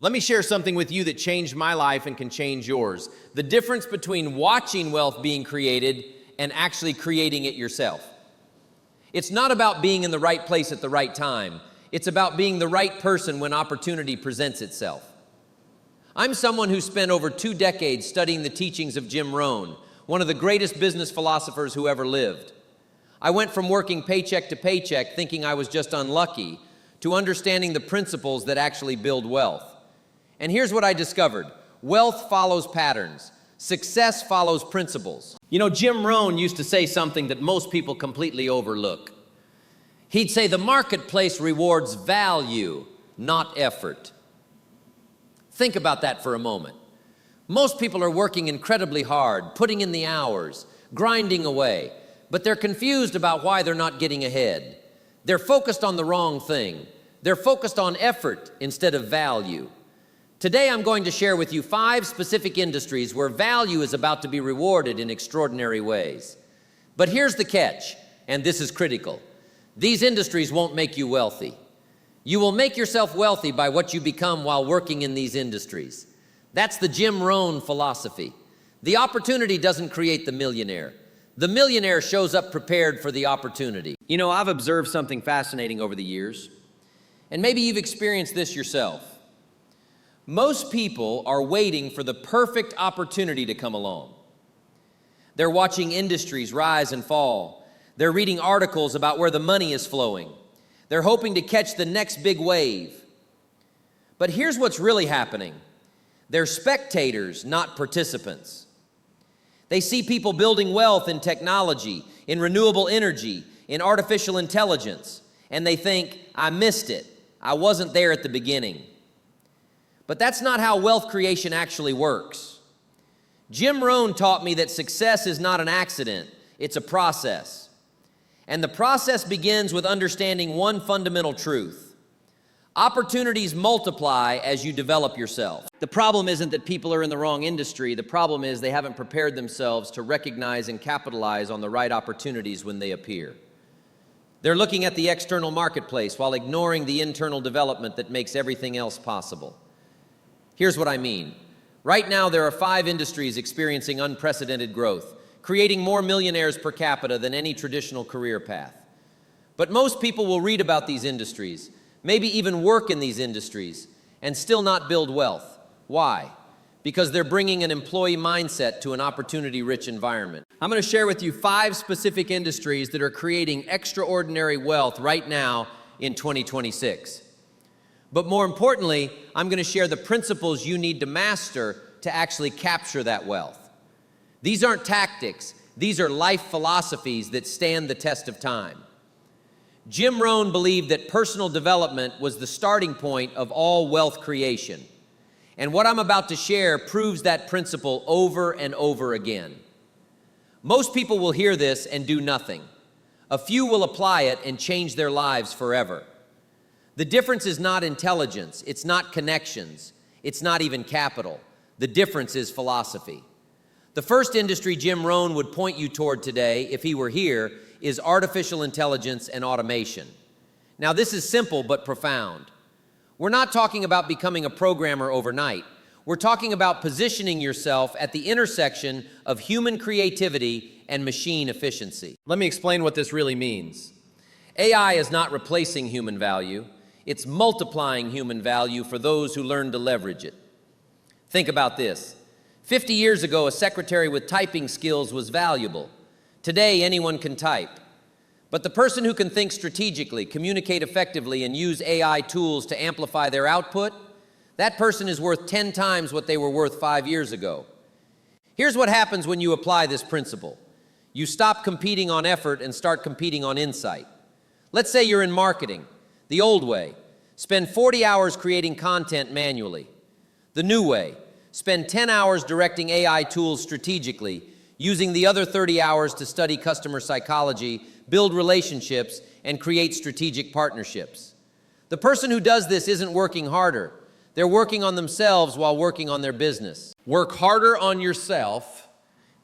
Let me share something with you that changed my life and can change yours. The difference between watching wealth being created and actually creating it yourself. It's not about being in the right place at the right time. It's about being the right person when opportunity presents itself. I'm someone who spent over 2 decades studying the teachings of Jim Rohn, one of the greatest business philosophers who ever lived. I went from working paycheck to paycheck thinking I was just unlucky to understanding the principles that actually build wealth. And here's what I discovered. Wealth follows patterns. Success follows principles. You know, Jim Rohn used to say something that most people completely overlook. He'd say the marketplace rewards value, not effort. Think about that for a moment. Most people are working incredibly hard, putting in the hours, grinding away, but they're confused about why they're not getting ahead. They're focused on the wrong thing. They're focused on effort instead of value. Today, I'm going to share with you 5 specific industries where value is about to be rewarded in extraordinary ways. But here's the catch, and this is critical. These industries won't make you wealthy. You will make yourself wealthy by what you become while working in these industries. That's the Jim Rohn philosophy. The opportunity doesn't create the millionaire. The millionaire shows up prepared for the opportunity. You know, I've observed something fascinating over the years, and maybe you've experienced this yourself. Most people are waiting for the perfect opportunity to come along. They're watching industries rise and fall. They're reading articles about where the money is flowing. They're hoping to catch the next big wave. But here's what's really happening. They're spectators, not participants. They see people building wealth in technology, in renewable energy, in artificial intelligence, and they think, I missed it. I wasn't there at the beginning. But that's not how wealth creation actually works. Jim Rohn taught me that success is not an accident, it's a process. And the process begins with understanding one fundamental truth. Opportunities multiply as you develop yourself. The problem isn't that people are in the wrong industry. The problem is they haven't prepared themselves to recognize and capitalize on the right opportunities when they appear. They're looking at the external marketplace while ignoring the internal development that makes everything else possible. Here's what I mean. Right now, there are 5 industries experiencing unprecedented growth, creating more millionaires per capita than any traditional career path. But most people will read about these industries, maybe even work in these industries, and still not build wealth. Why? Because they're bringing an employee mindset to an opportunity-rich environment. I'm going to share with you 5 specific industries that are creating extraordinary wealth right now in 2026. But more importantly, I'm going to share the principles you need to master to actually capture that wealth. These aren't tactics. These are life philosophies that stand the test of time. Jim Rohn believed that personal development was the starting point of all wealth creation. And what I'm about to share proves that principle over and over again. Most people will hear this and do nothing. A few will apply it and change their lives forever. The difference is not intelligence, it's not connections, it's not even capital. The difference is philosophy. The first industry Jim Rohn would point you toward today, if he were here, is artificial intelligence and automation. Now, this is simple but profound. We're not talking about becoming a programmer overnight. We're talking about positioning yourself at the intersection of human creativity and machine efficiency. Let me explain what this really means. AI is not replacing human value. It's multiplying human value for those who learn to leverage it. Think about this. 50 years ago, a secretary with typing skills was valuable. Today, anyone can type. But the person who can think strategically, communicate effectively, and use AI tools to amplify their output, that person is worth 10 times what they were worth 5 years ago. Here's what happens when you apply this principle. You stop competing on effort and start competing on insight. Let's say you're in marketing, the old way. Spend 40 hours creating content manually. The new way. Spend 10 hours directing AI tools strategically, using the other 30 hours to study customer psychology, build relationships, and create strategic partnerships. The person who does this isn't working harder. They're working on themselves while working on their business. Work harder on yourself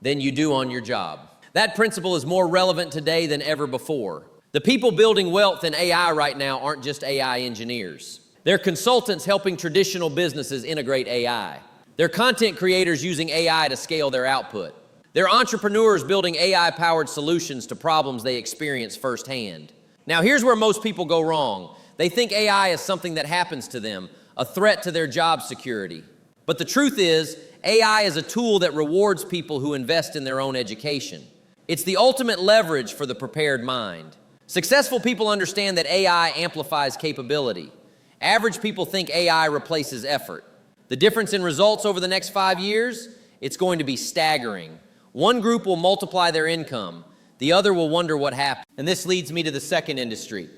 than you do on your job. That principle is more relevant today than ever before. The people building wealth in AI right now aren't just AI engineers. They're consultants helping traditional businesses integrate AI. They're content creators using AI to scale their output. They're entrepreneurs building AI-powered solutions to problems they experience firsthand. Now, here's where most people go wrong. They think AI is something that happens to them, a threat to their job security. But the truth is, AI is a tool that rewards people who invest in their own education. It's the ultimate leverage for the prepared mind. Successful people understand that AI amplifies capability. Average people think AI replaces effort. The difference in results over the next 5 years, it's going to be staggering. One group will multiply their income, the other will wonder what happened. And this leads me to the second industry,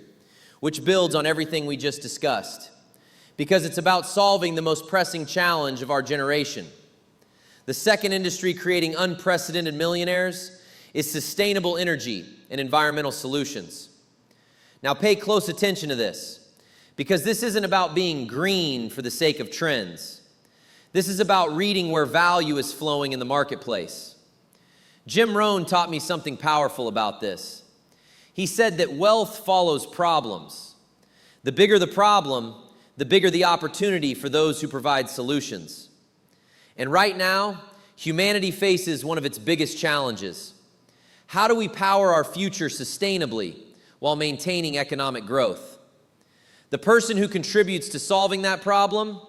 which builds on everything we just discussed, because it's about solving the most pressing challenge of our generation. The second industry creating unprecedented millionaires is sustainable energy and environmental solutions. Now pay close attention to this, because this isn't about being green for the sake of trends. This is about reading where value is flowing in the marketplace. Jim Rohn taught me something powerful about this. He said that wealth follows problems. The bigger the problem, the bigger the opportunity for those who provide solutions. And right now, humanity faces one of its biggest challenges. How do we power our future sustainably while maintaining economic growth? The person who contributes to solving that problem,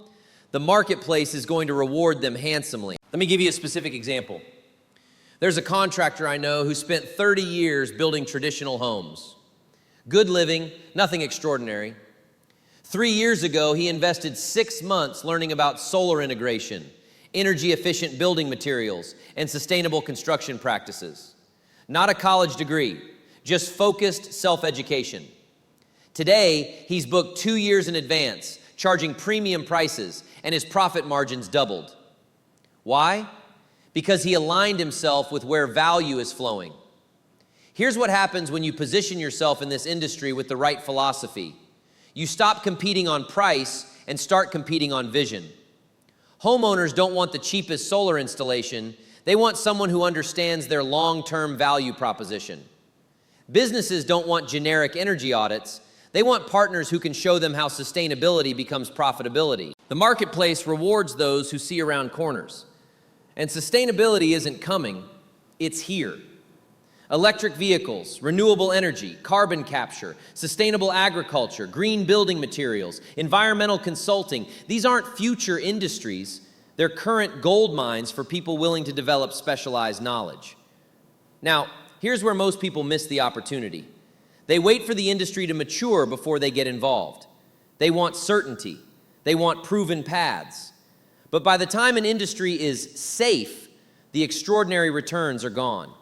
the marketplace is going to reward them handsomely. Let me give you a specific example. There's a contractor I know who spent 30 years building traditional homes. Good living, nothing extraordinary. 3 years ago, he invested 6 months learning about solar integration, energy-efficient building materials, and sustainable construction practices. Not a college degree, just focused self-education. Today, he's booked 2 years in advance, charging premium prices, and his profit margins doubled. Why? Because he aligned himself with where value is flowing. Here's what happens when you position yourself in this industry with the right philosophy. You stop competing on price and start competing on vision. Homeowners don't want the cheapest solar installation. They want someone who understands their long-term value proposition. Businesses don't want generic energy audits. They want partners who can show them how sustainability becomes profitability. The marketplace rewards those who see around corners. And sustainability isn't coming, it's here. Electric vehicles, renewable energy, carbon capture, sustainable agriculture, green building materials, environmental consulting, these aren't future industries, they're current gold mines for people willing to develop specialized knowledge. Now, here's where most people miss the opportunity. They wait for the industry to mature before they get involved. They want certainty. They want proven paths. But by the time an industry is safe, the extraordinary returns are gone.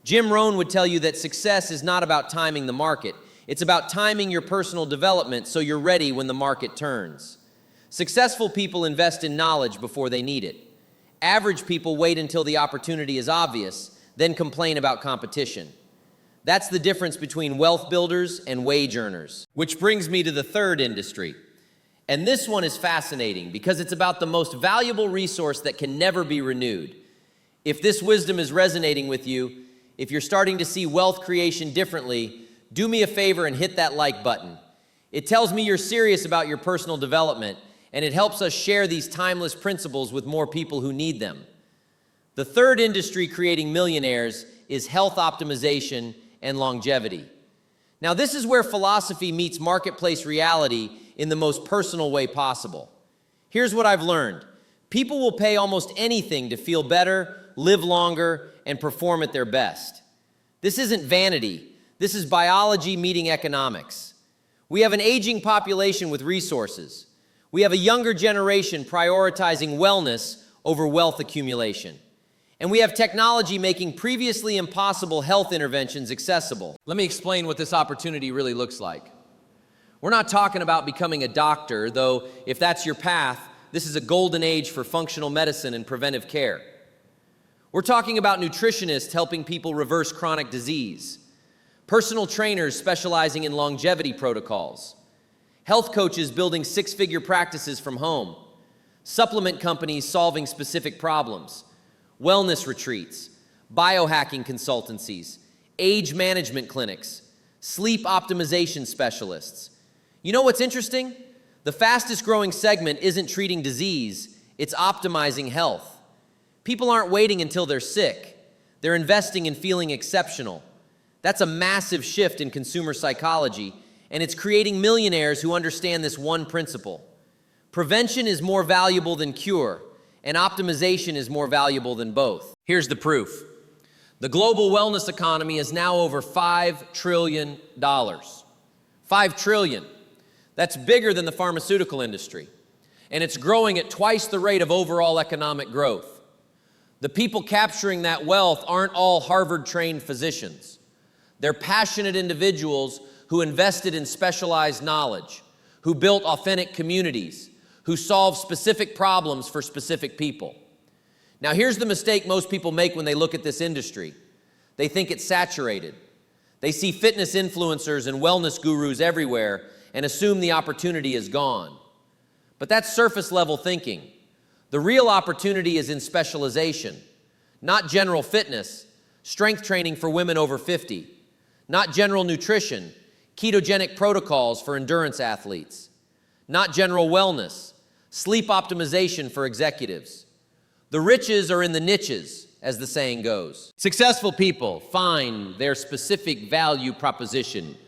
Jim Rohn would tell you that success is not about timing the market. It's about timing your personal development so you're ready when the market turns. Successful people invest in knowledge before they need it. Average people wait until the opportunity is obvious, then complain about competition. That's the difference between wealth builders and wage earners. Which brings me to the third industry. And this one is fascinating because it's about the most valuable resource that can never be renewed. If this wisdom is resonating with you, if you're starting to see wealth creation differently, do me a favor and hit that like button. It tells me you're serious about your personal development, and it helps us share these timeless principles with more people who need them. The third industry creating millionaires is health optimization and longevity. Now, this is where philosophy meets marketplace reality in the most personal way possible. Here's what I've learned. People will pay almost anything to feel better, live longer, and perform at their best. This isn't vanity. This is biology meeting economics. We have an aging population with resources. We have a younger generation prioritizing wellness over wealth accumulation. And we have technology making previously impossible health interventions accessible. Let me explain what this opportunity really looks like. We're not talking about becoming a doctor, though if that's your path, this is a golden age for functional medicine and preventive care. We're talking about nutritionists helping people reverse chronic disease, personal trainers specializing in longevity protocols, health coaches building six-figure practices from home, supplement companies solving specific problems, wellness retreats, biohacking consultancies, age management clinics, sleep optimization specialists. You know what's interesting? The fastest growing segment isn't treating disease, it's optimizing health. People aren't waiting until they're sick. They're investing in feeling exceptional. That's a massive shift in consumer psychology, and it's creating millionaires who understand this one principle. Prevention is more valuable than cure, and optimization is more valuable than both. Here's the proof. The global wellness economy is now over $5 trillion. $5 trillion. That's bigger than the pharmaceutical industry, and it's growing at twice the rate of overall economic growth. The people capturing that wealth aren't all Harvard-trained physicians. They're passionate individuals who invested in specialized knowledge, who built authentic communities, who solved specific problems for specific people. Now, here's the mistake most people make when they look at this industry. They think it's saturated. They see fitness influencers and wellness gurus everywhere and assume the opportunity is gone. But that's surface-level thinking. The real opportunity is in specialization, not general fitness, strength training for women over 50, not general nutrition, ketogenic protocols for endurance athletes, not general wellness, sleep optimization for executives. The riches are in the niches, as the saying goes. Successful people find their specific value proposition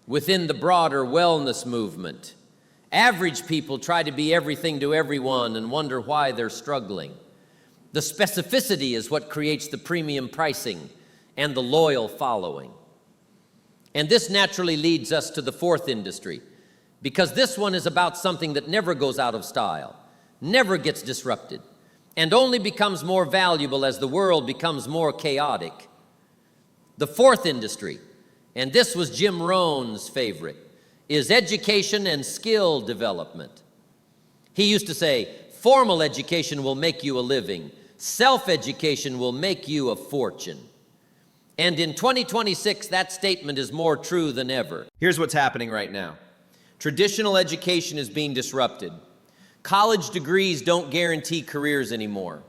within the broader wellness movement. Average people try to be everything to everyone and wonder why they're struggling. The specificity is what creates the premium pricing and the loyal following. And this naturally leads us to the fourth industry, because this one is about something that never goes out of style, never gets disrupted, and only becomes more valuable as the world becomes more chaotic. The fourth industry, and this was Jim Rohn's favorite, is education and skill development. He used to say, formal education will make you a living, self-education will make you a fortune. And in 2026, that statement is more true than ever. Here's what's happening right now. Traditional education is being disrupted. College degrees don't guarantee careers anymore.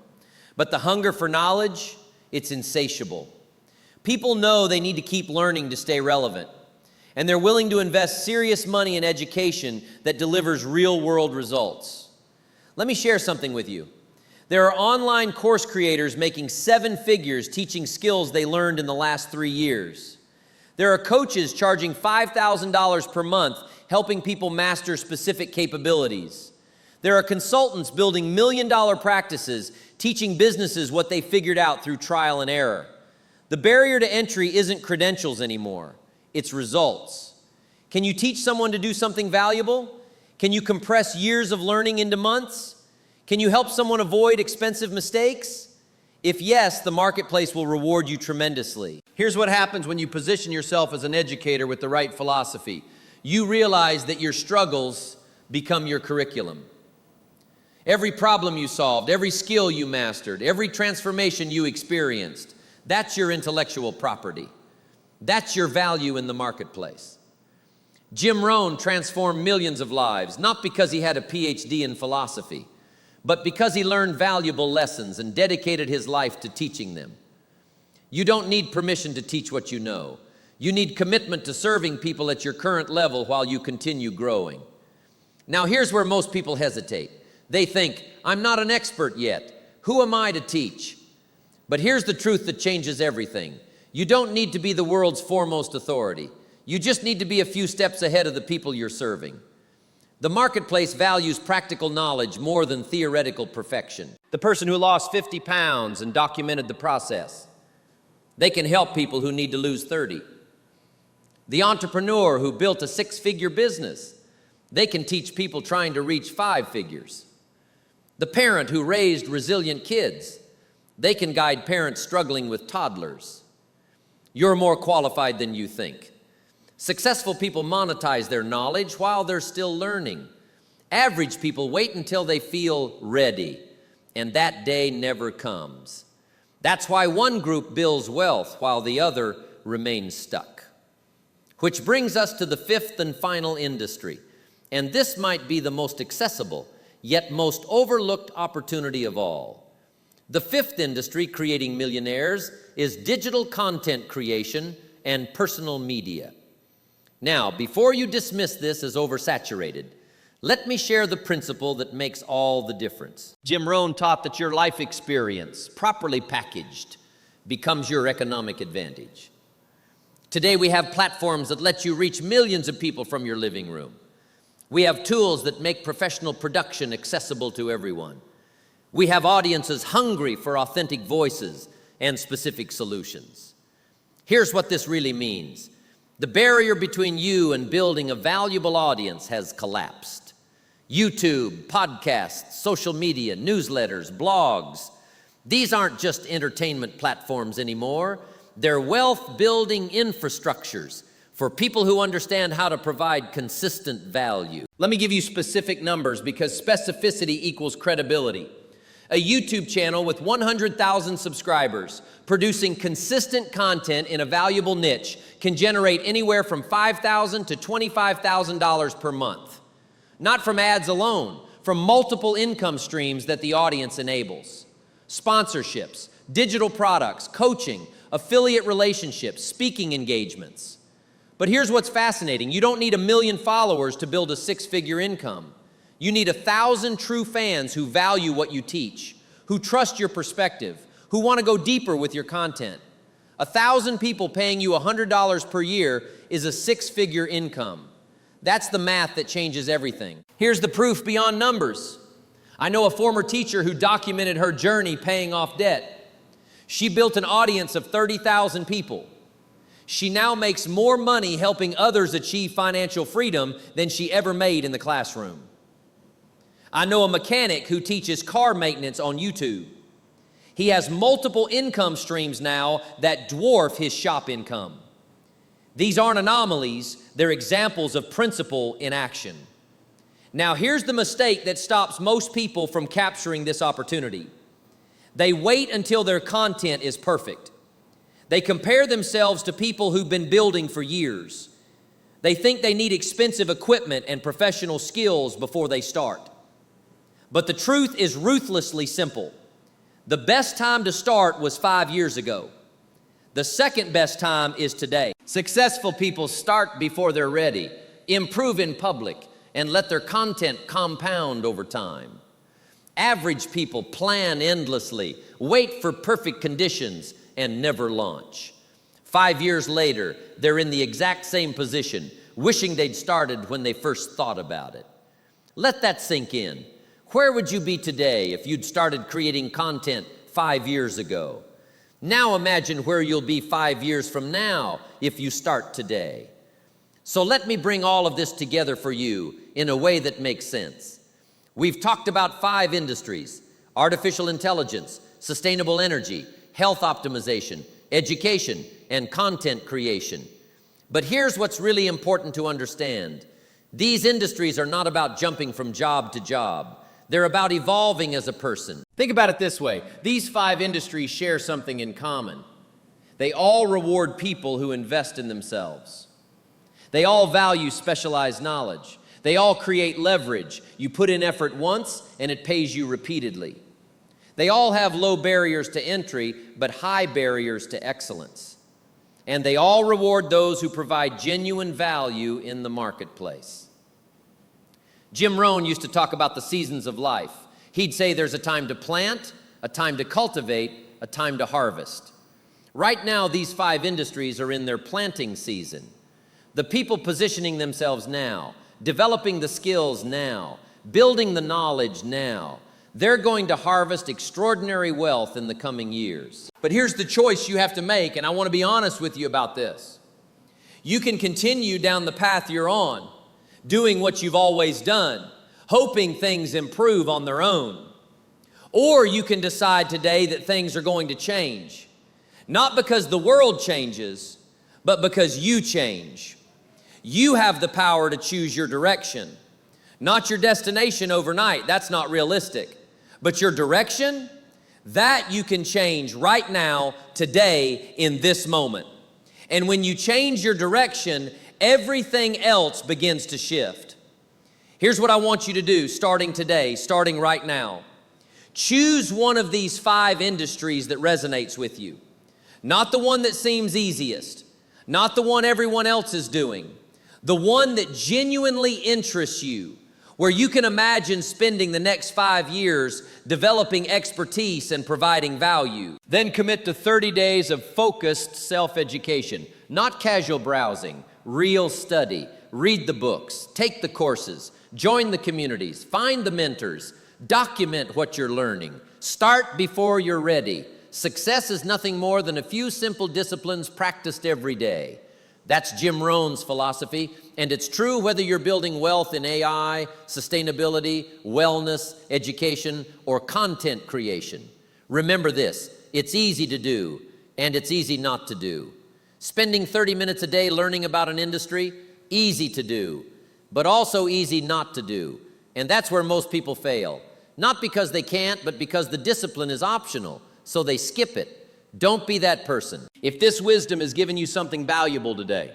But the hunger for knowledge, it's insatiable. People know they need to keep learning to stay relevant. And they're willing to invest serious money in education that delivers real-world results. Let me share something with you. There are online course creators making 7 figures teaching skills they learned in the last 3 years. There are coaches charging $5,000 per month helping people master specific capabilities. There are consultants building million-dollar practices teaching businesses what they figured out through trial and error. The barrier to entry isn't credentials anymore. It's results. Can you teach someone to do something valuable? Can you compress years of learning into months? Can you help someone avoid expensive mistakes? If yes, the marketplace will reward you tremendously. Here's what happens when you position yourself as an educator with the right philosophy. You realize that your struggles become your curriculum. Every problem you solved, every skill you mastered, every transformation you experienced, that's your intellectual property. That's your value in the marketplace. Jim Rohn transformed millions of lives, not because he had a PhD in philosophy, but because he learned valuable lessons and dedicated his life to teaching them. You don't need permission to teach what you know. You need commitment to serving people at your current level while you continue growing. Now, here's where most people hesitate. They think, I'm not an expert yet. Who am I to teach? But here's the truth that changes everything. You don't need to be the world's foremost authority. You just need to be a few steps ahead of the people you're serving. The marketplace values practical knowledge more than theoretical perfection. The person who lost 50 pounds and documented the process, they can help people who need to lose 30. The entrepreneur who built a 6-figure business, they can teach people trying to reach 5 figures. The parent who raised resilient kids, they can guide parents struggling with toddlers. You're more qualified than you think. Successful people monetize their knowledge while they're still learning. Average people wait until they feel ready, and that day never comes. That's why one group builds wealth while the other remains stuck. Which brings us to the 5th and final industry, and this might be the most accessible, yet most overlooked opportunity of all. The 5th industry creating millionaires is digital content creation and personal media. Now, before you dismiss this as oversaturated, Let me share the principle that makes all the difference. Jim Rohn taught that your life experience, properly packaged, becomes your economic advantage. Today we have platforms that let you reach millions of people from your living room. We have tools that make professional production accessible to everyone. We have audiences hungry for authentic voices and specific solutions. Here's what this really means. The barrier between you and building a valuable audience has collapsed. YouTube, podcasts, social media, newsletters, blogs. These aren't just entertainment platforms anymore. They're wealth-building infrastructures for people who understand how to provide consistent value. Let me give you specific numbers because specificity equals credibility. A YouTube channel with 100,000 subscribers producing consistent content in a valuable niche can generate anywhere from $5,000 to $25,000 per month. Not from ads alone, from multiple income streams that the audience enables. Sponsorships, digital products, coaching, affiliate relationships, speaking engagements. But here's what's fascinating. You don't need 1 million followers to build a 6-figure income. You need 1,000 true fans who value what you teach, who trust your perspective, who want to go deeper with your content. 1,000 people paying you $100 per year is a 6-figure income. That's the math that changes everything. Here's the proof beyond numbers. I know a former teacher who documented her journey paying off debt. She built an audience of 30,000 people. She now makes more money helping others achieve financial freedom than she ever made in the classroom. I know a mechanic who teaches car maintenance on YouTube. He has multiple income streams now that dwarf his shop income. These aren't anomalies, they're examples of principle in action. Now here's the mistake that stops most people from capturing this opportunity. They wait until their content is perfect. They compare themselves to people who've been building for years. They think they need expensive equipment and professional skills before they start. But the truth is ruthlessly simple. The best time to start was 5 years ago. The second best time is today. Successful people start before they're ready, improve in public, and let their content compound over time. Average people plan endlessly, wait for perfect conditions, and never launch. 5 years later, they're in the exact same position, wishing they'd started when they first thought about it. Let that sink in. Where would you be today if you'd started creating content 5 years ago? Now imagine where you'll be 5 years from now if you start today. So let me bring all of this together for you in a way that makes sense. We've talked about 5 industries: artificial intelligence, sustainable energy, health optimization, education, and content creation. But here's what's really important to understand. These industries are not about jumping from job to job. They're about evolving as a person. Think about it this way. These 5 industries share something in common. They all reward people who invest in themselves. They all value specialized knowledge. They all create leverage. You put in effort once and it pays you repeatedly. They all have low barriers to entry, but high barriers to excellence. And they all reward those who provide genuine value in the marketplace. Jim Rohn used to talk about the seasons of life. He'd say there's a time to plant, a time to cultivate, a time to harvest. Right now, these 5 industries are in their planting season. The people positioning themselves now, developing the skills now, building the knowledge now, they're going to harvest extraordinary wealth in the coming years. But here's the choice you have to make, and I want to be honest with you about this. You can continue down the path you're on, doing what you've always done, hoping things improve on their own. Or you can decide today that things are going to change. Not because the world changes, but because you change. You have the power to choose your direction. Not your destination overnight, that's not realistic. But your direction, that you can change right now, today, in this moment. And when you change your direction, everything else begins to shift. Here's what I want you to do starting today, starting right now. Choose one of these 5 industries that resonates with you. Not the one that seems easiest, not the one everyone else is doing, the one that genuinely interests you, where you can imagine spending the next 5 years developing expertise and providing value. Then commit to 30 days of focused self-education, not casual browsing, real study. Read the books, take the courses, join the communities, find the mentors, document what you're learning. Start before you're ready. Success is nothing more than a few simple disciplines practiced every day. That's Jim Rohn's philosophy, and it's true whether you're building wealth in AI, sustainability, wellness, education, or content creation. Remember this, it's easy to do, and it's easy not to do. Spending 30 minutes a day learning about an industry, easy to do, but also easy not to do. And that's where most people fail. Not because they can't, but because the discipline is optional, so they skip it. Don't be that person. If this wisdom has given you something valuable today,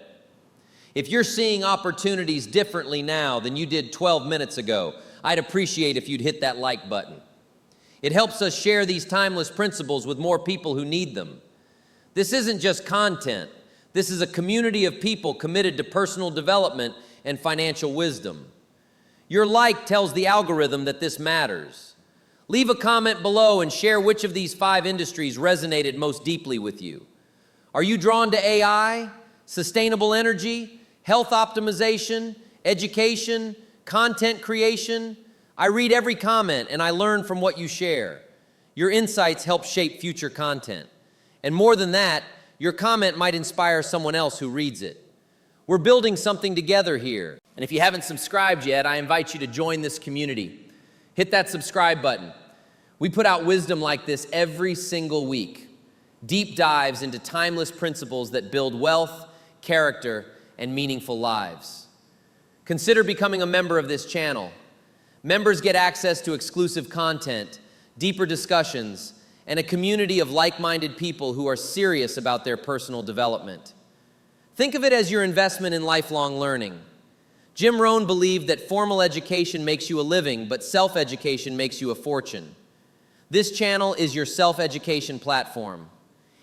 if you're seeing opportunities differently now than you did 12 minutes ago, I'd appreciate if you'd hit that like button. It helps us share these timeless principles with more people who need them. This isn't just content. This is a community of people committed to personal development and financial wisdom. Your like tells the algorithm that this matters. Leave a comment below and share which of these 5 industries resonated most deeply with you. Are you drawn to AI, sustainable energy, health optimization, education, content creation? I read every comment and I learn from what you share. Your insights help shape future content. And more than that, your comment might inspire someone else who reads it. We're building something together here. And if you haven't subscribed yet, I invite you to join this community. Hit that subscribe button. We put out wisdom like this every single week. Deep dives into timeless principles that build wealth, character, and meaningful lives. Consider becoming a member of this channel. Members get access to exclusive content, deeper discussions, and a community of like-minded people who are serious about their personal development. Think of it as your investment in lifelong learning. Jim Rohn believed that formal education makes you a living, but self-education makes you a fortune. This channel is your self-education platform.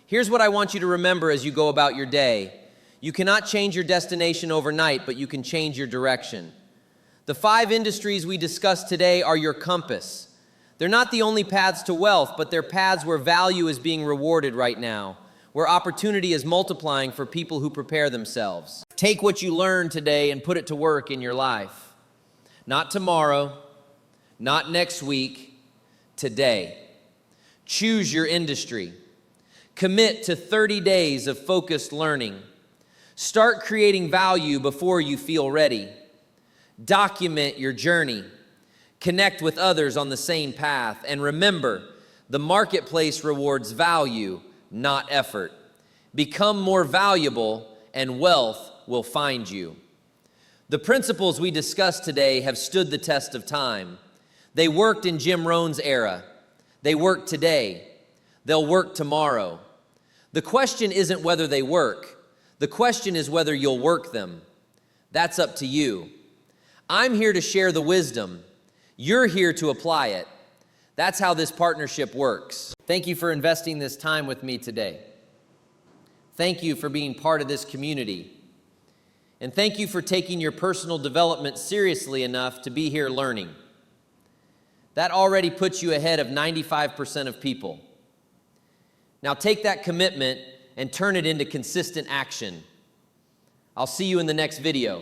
Here's what I want you to remember as you go about your day. You cannot change your destination overnight, but you can change your direction. The 5 industries we discussed today are your compass. They're not the only paths to wealth, but they're paths where value is being rewarded right now, where opportunity is multiplying for people who prepare themselves. Take what you learned today and put it to work in your life. Not tomorrow, not next week, today. Choose your industry. Commit to 30 days of focused learning. Start creating value before you feel ready. Document your journey. Connect with others on the same path. And remember, the marketplace rewards value, not effort. Become more valuable and wealth will find you. The principles we discussed today have stood the test of time. They worked in Jim Rohn's era. They work today. They'll work tomorrow. The question isn't whether they work. The question is whether you'll work them. That's up to you. I'm here to share the wisdom. You're here to apply it. That's how this partnership works. Thank you for investing this time with me today. Thank you for being part of this community. And thank you for taking your personal development seriously enough to be here learning. That already puts you ahead of 95% of people. Now take that commitment and turn it into consistent action. I'll see you in the next video.